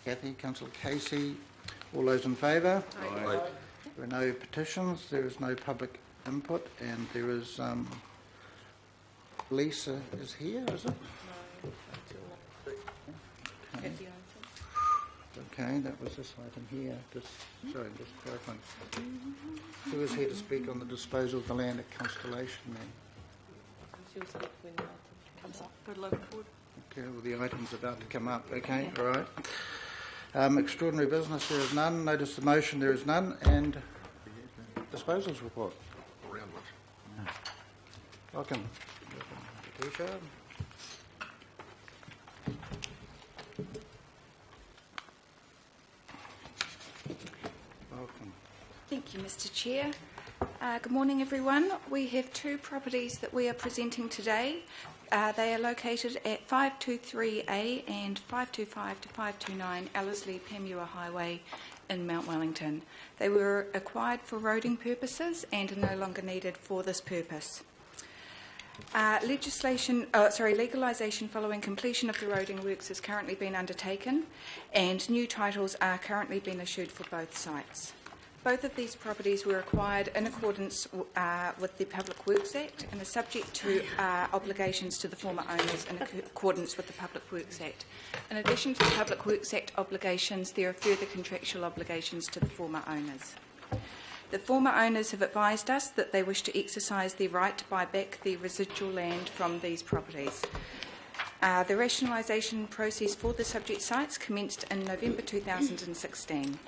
Kathy, Councillor Casey. All those in favour? Aye. There are no petitions, there is no public input, and there is Lisa is here, is it? Okay, that was this item here. Just clarifying. Who is here to speak on the disposal of the land at Constellation then? She'll speak when the item comes up. Good local board. Okay, well the item's about to come up. Okay, all right. Extraordinary business, there is none. Notice the motion, there is none. And disposals report. Welcome. Tisha. Welcome. Thank you, Mr. Chair. Good morning, everyone. We have two properties that we are presenting today. They are located at 523A and 525 to 529 Ellerslie-Pemula Highway in Mount Wellington. They were acquired for roading purposes and are no longer needed for this purpose. Legalisation following completion of the roading works has currently been undertaken, and new titles are currently being issued for both sites. Both of these properties were acquired in accordance with the Public Works Act and are subject to obligations to the former owners in accordance with the Public Works Act. In addition to the Public Works Act obligations, there are further contractual obligations to the former owners. The former owners have advised us that they wish to exercise their right to buy back the residual land from these properties. The rationalisation process for the subject sites commenced in November 2016.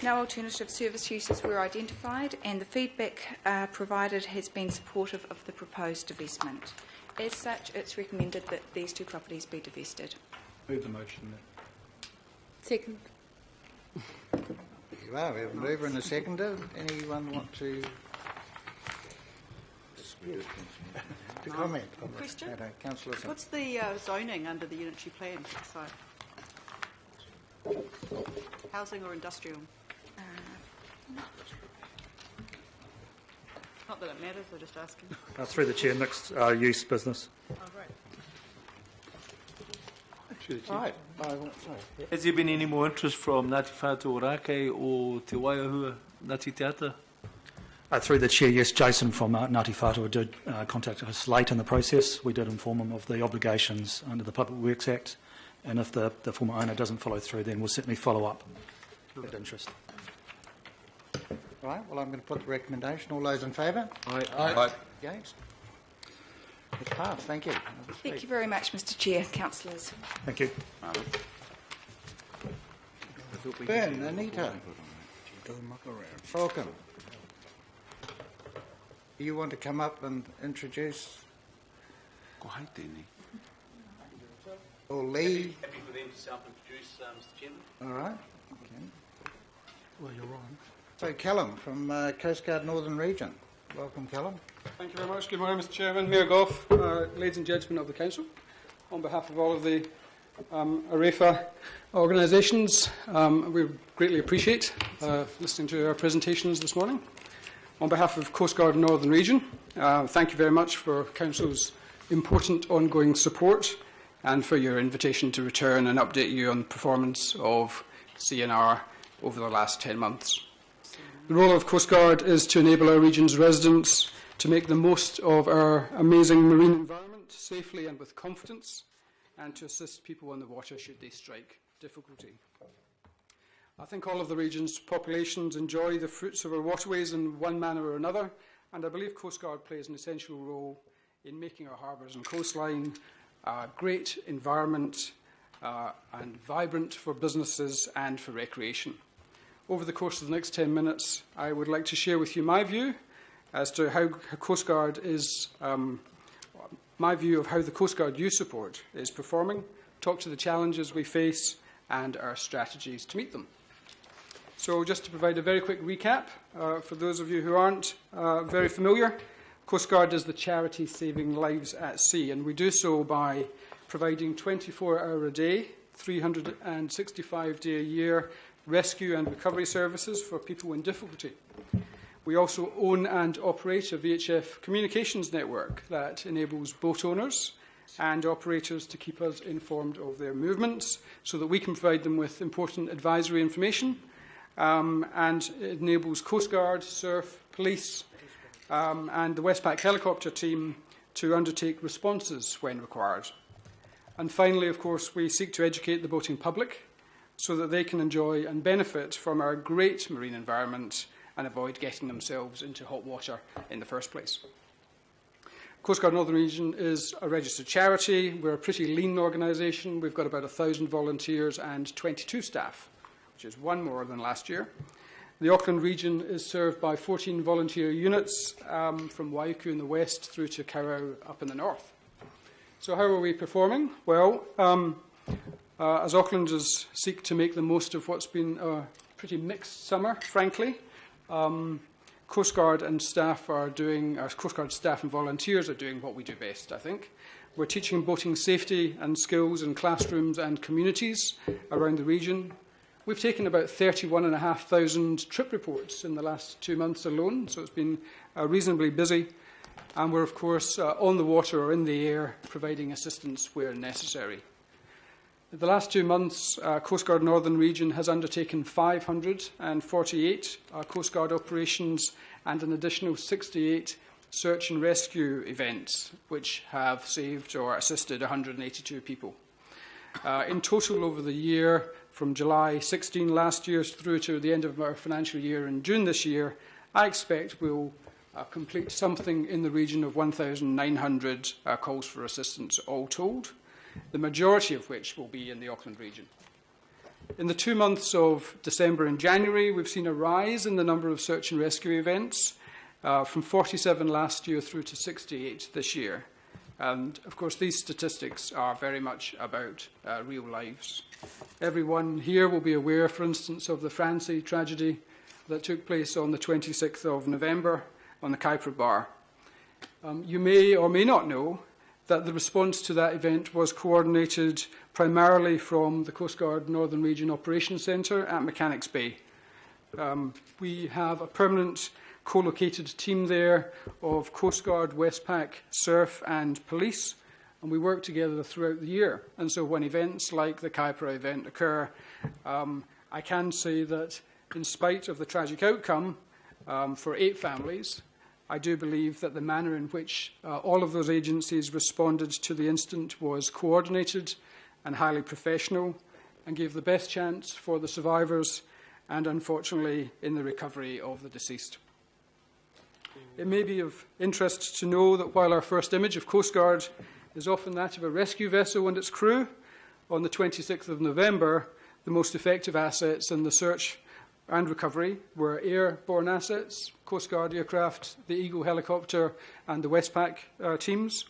No alternative service uses were identified, and the feedback provided has been supportive of the proposed divestment. As such, it's recommended that these two properties be divested. Move the motion then. Second. There you are. We have a mover and a seconder. Anyone want to comment on this Question? matter? Councillor Simpson. What's the zoning under the unitary plan site? Housing or industrial? Not that it matters, I'm just asking. Through the chair, mixed use business. Oh, right. Right. Sorry. Has there been any more interest from Ngāti Whātua Ōrākei or Te Waiahua Ngāti Te Ata? Through the chair, yes, Jason from Ngāti Whātua did contact us late in the process. We did inform him of the obligations under the Public Works Act, and if the former owner doesn't follow through, then we'll certainly follow up with interest. Right, well, I'm going to put the recommendation. All those in favour? Aye. Against? It's passed. Thank you. Thank you very much, Mr. Chair, councillors. Thank you. Ben, Anita. Welcome. Do you want to come up and introduce? Or Lee? Happy for them to self-introduce, Mr. Chairman. All right. Okay. Well, you're on. So, Callum from Coast Guard Northern Region. Welcome, Callum. Thank you very much. Good morning, Mr. Chairman, Mayor Goff, ladies and gentlemen of the Council. On behalf of all of the AREFA organisations, we greatly appreciate listening to our presentations this morning. On behalf of Coast Guard Northern Region, thank you very much for Council's important ongoing support and for your invitation to return and update you on the performance of CNR over the last 10 months. The role of Coast Guard is to enable our region's residents to make the most of our amazing marine environment safely and with confidence, and to assist people on the water should they strike difficulty. I think all of the region's populations enjoy the fruits of our waterways in one manner or another, and I believe Coast Guard plays an essential role in making our harbours and coastline a great environment and vibrant for businesses and for recreation. Over the course of the next 10 minutes, I would like to share with you my view as to how Coast Guard is, my view of how the Coast Guard you support is performing, talk to the challenges we face and our strategies to meet them. So just to provide a very quick recap, for those of you who aren't very familiar, Coast Guard is the charity saving lives at sea, and we do so by providing 24-hour-a-day, 365-day-a-year rescue and recovery services for people in difficulty. We also own and operate a VHF communications network that enables boat owners and operators to keep us informed of their movements so that we can provide them with important advisory information, and it enables Coast Guard, Surf, Police and the Westpac helicopter team to undertake responses when required. And finally, of course, we seek to educate the boating public so that they can enjoy and benefit from our great marine environment and avoid getting themselves into hot water in the first place. Coast Guard Northern Region is a registered charity. We're a pretty lean organisation. We've got about 1,000 volunteers and 22 staff, which is one more than last year. The Auckland region is served by 14 volunteer units from Waiuku in the west through to Kaurau up in the north. So how are we performing? Well, as Aucklanders seek to make the most of what's been a pretty mixed summer, frankly, Coast Guard and staff are doing, our Coast Guard staff and volunteers are doing what we do best, I think. We're teaching boating safety and skills in classrooms and communities around the region. We've taken about 31,500 trip reports in the last 2 months alone, so it's been reasonably busy. And we're, of course, on the water or in the air, providing assistance where necessary. In the last 2 months, Coast Guard Northern Region has undertaken 548 Coast Guard operations and an additional 68 search and rescue events, which have saved or assisted 182 people. In total, over the year, from July 16 last year through to the end of our financial year in June this year, I expect we'll complete something in the region of 1,900 calls for assistance, all told, the majority of which will be in the Auckland region. In the 2 months of December and January, we've seen a rise in the number of search and rescue events from 47 last year through to 68 this year. And, of course, these statistics are very much about real lives. Everyone here will be aware, for instance, of the Francie tragedy that took place on the 26th of November on the Kaipara Bar. You may or may not know that the response to that event was coordinated primarily from the Coast Guard Northern Region Operations Centre at Mechanics Bay. We have a permanent co-located team there of Coast Guard, Westpac, Surf and Police, and we work together throughout the year. And so when events like the Kaipara event occur, I can say that in spite of the tragic outcome for 8 families, I do believe that the manner in which all of those agencies responded to the incident was coordinated and highly professional and gave the best chance for the survivors and, unfortunately, in the recovery of the deceased. It may be of interest to know that while our first image of Coast Guard is often that of a rescue vessel and its crew, on the 26th of November, the most effective assets in the search and recovery were airborne assets, Coast Guard aircraft, the Eagle helicopter and the Westpac teams.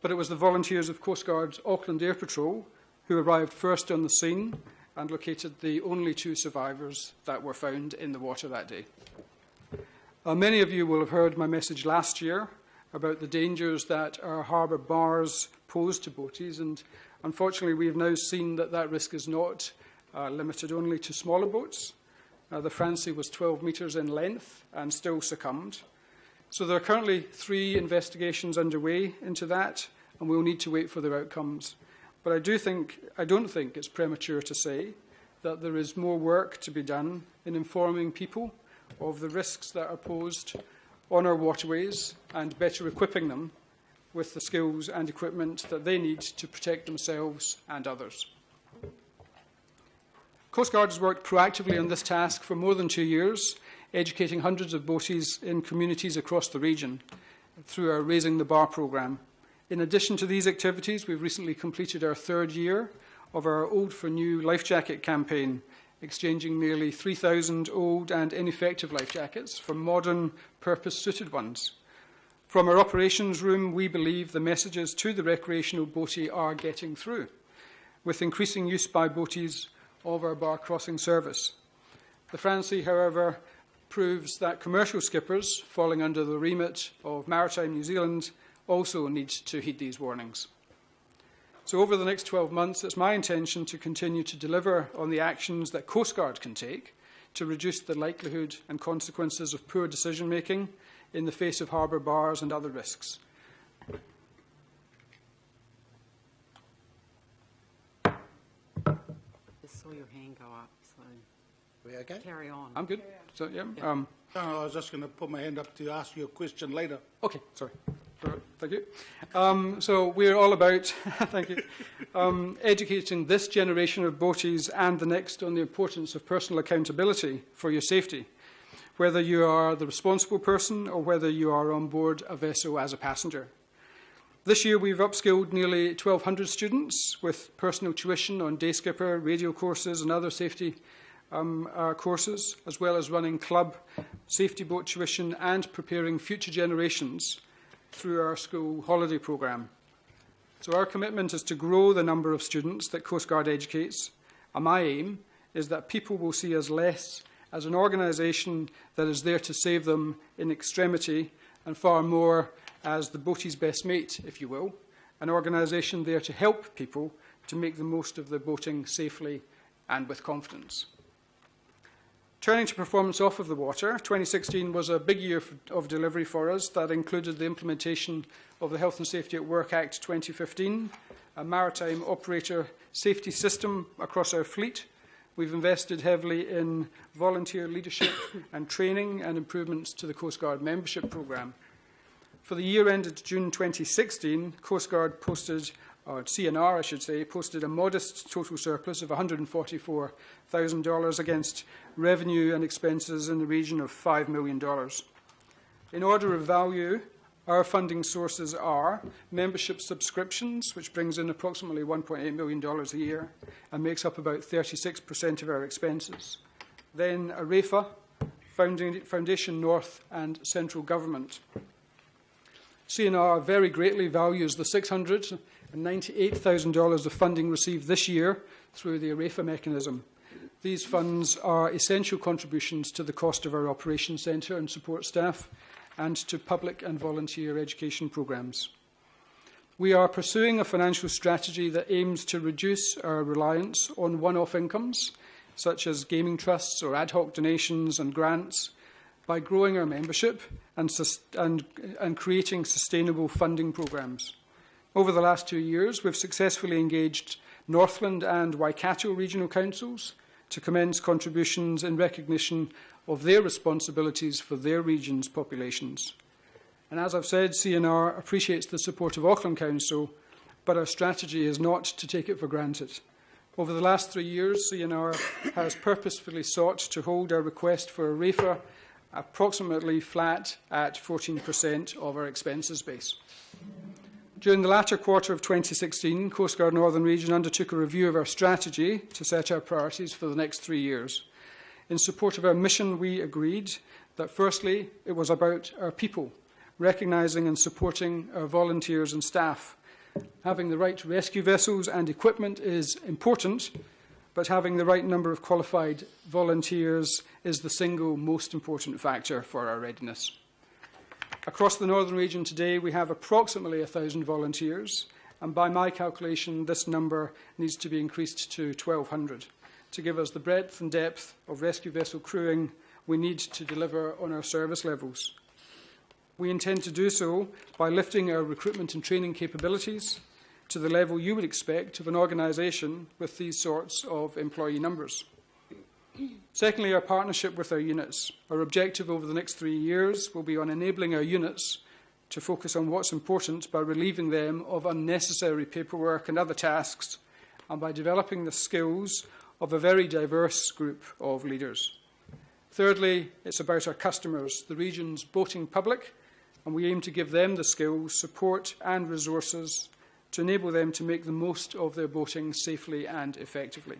But it was the volunteers of Coast Guard's Auckland Air Patrol who arrived first on the scene and located the only 2 survivors that were found in the water that day. Many of you will have heard my message last year about the dangers that our harbour bars pose to boaties, and unfortunately we have now seen that that risk is not limited only to smaller boats. The Francie was 12 metres in length and still succumbed. So there are currently 3 investigations underway into that, and we'll need to wait for their outcomes. But I don't think it's premature to say that there is more work to be done in informing people of the risks that are posed on our waterways and better equipping them with the skills and equipment that they need to protect themselves and others. Coast Guard has worked proactively on this task for more than 2 years, educating hundreds of boaties in communities across the region through our Raising the Bar programme. In addition to these activities, we've recently completed our 3rd year of our Old for New life jacket campaign, exchanging nearly 3,000 old and ineffective life jackets for modern, purpose-suited ones. From our operations room, we believe the messages to the recreational boatie are getting through, with increasing use by boaties of our bar crossing service. The Francie, however, proves that commercial skippers, falling under the remit of Maritime New Zealand, also need to heed these warnings. So over the next 12 months, it's my intention to continue to deliver on the actions that Coast Guard can take to reduce the likelihood and consequences of poor decision-making in the face of harbour bars and other risks. saw your hand go up, so We okay? carry on. I'm good. So, yeah. Yeah. I was just going to put my hand up to ask you a question later. Okay, sorry. All right, thank you. So we're all about, thank you, educating this generation of boaties and the next on the importance of personal accountability for your safety, whether you are the responsible person or whether you are on board a vessel as a passenger. This year we've upskilled nearly 1,200 students with personal tuition on day skipper, radio courses and other safety courses, as well as running club, safety boat tuition and preparing future generations through our school holiday programme. So our commitment is to grow the number of students that Coast Guard educates, and my aim is that people will see us less as an organisation that is there to save them in extremity and far more as the boatie's best mate, if you will, an organisation there to help people to make the most of their boating safely and with confidence. Turning to performance off of the water, 2016 was a big year of delivery for us. That included the implementation of the Health and Safety at Work Act 2015, a maritime operator safety system across our fleet. We've invested heavily in volunteer leadership and training and improvements to the Coast Guard membership programme. For the year ended June 2016, Coast Guard posted, or CNR I should say, posted a modest total surplus of $144,000 against revenue and expenses in the region of $5 million. In order of value, our funding sources are membership subscriptions, which brings in approximately $1.8 million a year and makes up about 36% of our expenses. Then AREFA, Foundation North and Central Government. CNR very greatly values the $698,000 of funding received this year through the AREFA mechanism. These funds are essential contributions to the cost of our operations centre and support staff and to public and volunteer education programmes. We are pursuing a financial strategy that aims to reduce our reliance on one-off incomes, such as gaming trusts or ad hoc donations and grants, by growing our membership and creating sustainable funding programmes. Over the last 2 years, we've successfully engaged Northland and Waikato regional councils to commence contributions in recognition of their responsibilities for their region's populations. And as I've said, CNR appreciates the support of Auckland Council, but our strategy is not to take it for granted. Over the last 3 years, CNR has purposefully sought to hold our request for a RAFA approximately flat at 14% of our expenses base. During the latter quarter of 2016, Coast Guard Northern Region undertook a review of our strategy to set our priorities for the next 3 years. In support of our mission, we agreed that firstly, it was about our people, recognising and supporting our volunteers and staff. Having the right rescue vessels and equipment is important, but having the right number of qualified volunteers is the single most important factor for our readiness. Across the Northern Region today, we have approximately 1,000 volunteers, and by my calculation, this number needs to be increased to 1,200 to give us the breadth and depth of rescue vessel crewing we need to deliver on our service levels. We intend to do so by lifting our recruitment and training capabilities to the level you would expect of an organisation with these sorts of employee numbers. Secondly, our partnership with our units. Our objective over the next 3 years will be on enabling our units to focus on what's important by relieving them of unnecessary paperwork and other tasks, and by developing the skills of a very diverse group of leaders. Thirdly, it's about our customers, the region's boating public, and we aim to give them the skills, support and resources to enable them to make the most of their boating safely and effectively.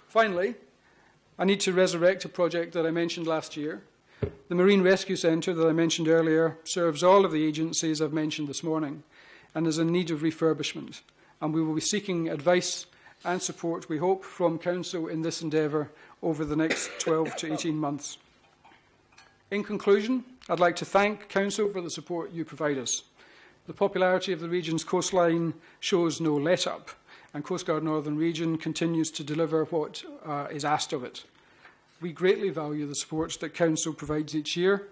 Finally, I need to resurrect a project that I mentioned last year. The Marine Rescue Centre that I mentioned earlier serves all of the agencies I've mentioned this morning and is in need of refurbishment, and we will be seeking advice and support, we hope, from Council in this endeavour over the next 12 to 18 months. In conclusion, I'd like to thank Council for the support you provide us. The popularity of the region's coastline shows no let-up, and Coast Guard Northern Region continues to deliver what is asked of it. We greatly value the support that Council provides each year,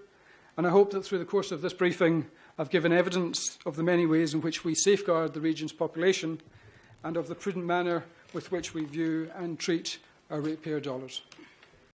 and I hope that through the course of this briefing I've given evidence of the many ways in which we safeguard the region's population and of the prudent manner with which we view and treat our ratepayer dollars.